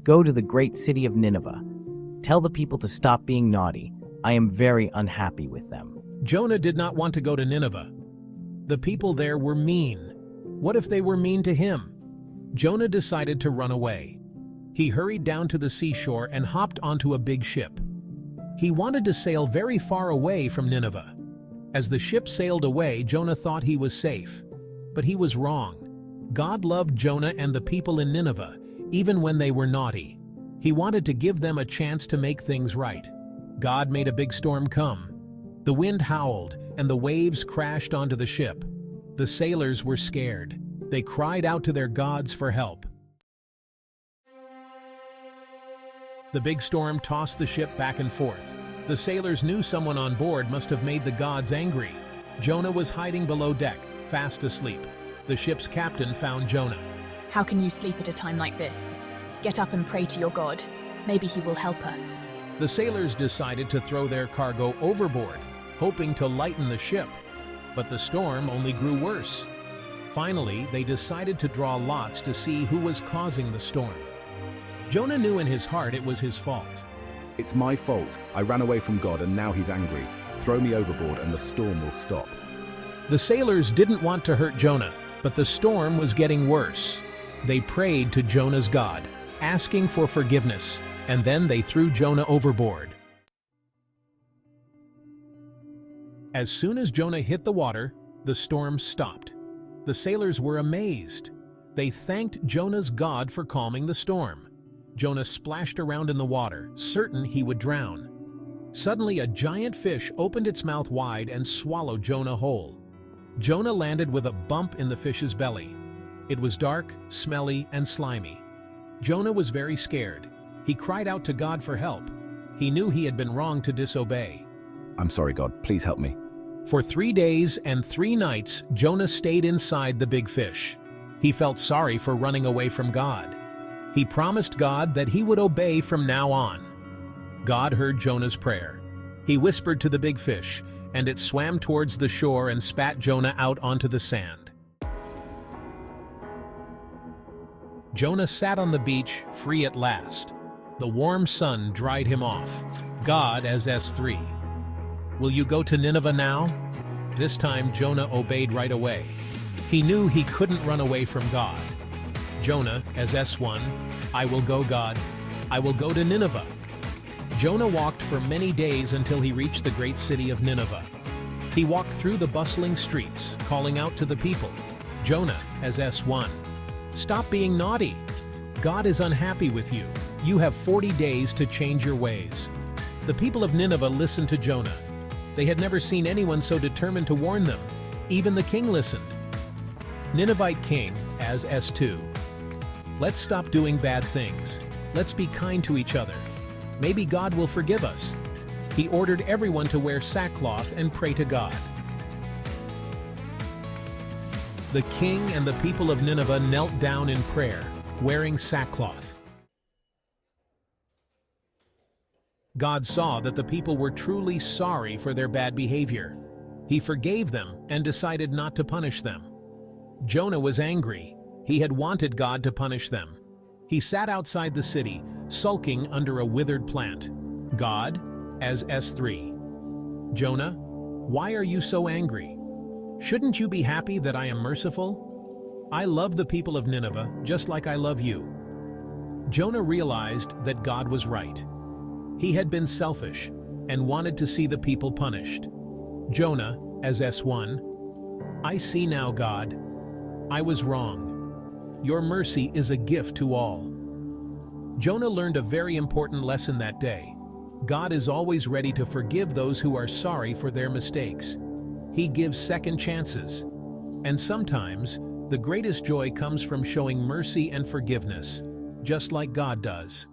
Go to the great city of Nineveh. Tell the people to stop being naughty. I am very unhappy with them." Jonah did not want to go to Nineveh. The people there were mean. What if they were mean to him? Jonah decided to run away. He hurried down to the seashore and hopped onto a big ship. He wanted to sail very far away from Nineveh. As the ship sailed away, Jonah thought he was safe. But he was wrong. God loved Jonah and the people in Nineveh, even when they were naughty. He wanted to give them a chance to make things right. God made a big storm come. The wind howled, and the waves crashed onto the ship. The sailors were scared. They cried out to their gods for help. The big storm tossed the ship back and forth. The sailors knew someone on board must have made the gods angry. Jonah was hiding below deck, fast asleep. The ship's captain found Jonah. "How can you sleep at a time like this? Get up and pray to your God. Maybe he will help us." The sailors decided to throw their cargo overboard, hoping to lighten the ship. But the storm only grew worse. Finally, they decided to draw lots to see who was causing the storm. Jonah knew in his heart it was his fault. "It's my fault. I ran away from God and now he's angry. Throw me overboard and the storm will stop." The sailors didn't want to hurt Jonah, but the storm was getting worse. They prayed to Jonah's God, asking for forgiveness, and then they threw Jonah overboard. As soon as Jonah hit the water, the storm stopped. The sailors were amazed. They thanked Jonah's God for calming the storm. Jonah splashed around in the water, certain he would drown. Suddenly, a giant fish opened its mouth wide and swallowed Jonah whole. Jonah landed with a bump in the fish's belly. It was dark, smelly, and slimy. Jonah was very scared. He cried out to God for help. He knew he had been wrong to disobey. "I'm sorry, God. Please help me." For 3 days and 3 nights, Jonah stayed inside the big fish. He felt sorry for running away from God. He promised God that he would obey from now on. God heard Jonah's prayer. He whispered to the big fish, and it swam towards the shore and spat Jonah out onto the sand. Jonah sat on the beach, free at last. The warm sun dried him off. God as S3. "Will you go to Nineveh now?" This time Jonah obeyed right away. He knew he couldn't run away from God. Jonah as S1. "I will go, God. I will go to Nineveh." Jonah walked for many days until he reached the great city of Nineveh. He walked through the bustling streets, calling out to the people. Jonah as S1. "Stop being naughty. God is unhappy with you. You have 40 days to change your ways." The people of Nineveh listened to Jonah. They had never seen anyone so determined to warn them. Even the king listened. Ninevite king as S2. "Let's stop doing bad things. Let's be kind to each other. Maybe God will forgive us." He ordered everyone to wear sackcloth and pray to God. The king and the people of Nineveh knelt down in prayer, wearing sackcloth. God saw that the people were truly sorry for their bad behavior. He forgave them and decided not to punish them. Jonah was angry. He had wanted God to punish them. He sat outside the city, sulking under a withered plant. God as S3. "Jonah, why are you so angry? Shouldn't you be happy that I am merciful? I love the people of Nineveh just like I love you." Jonah realized that God was right. He had been selfish and wanted to see the people punished. Jonah as S1. "I see now, God. I was wrong. Your mercy is a gift to all." Jonah learned a very important lesson that day. God is always ready to forgive those who are sorry for their mistakes. He gives second chances. And sometimes, the greatest joy comes from showing mercy and forgiveness, just like God does.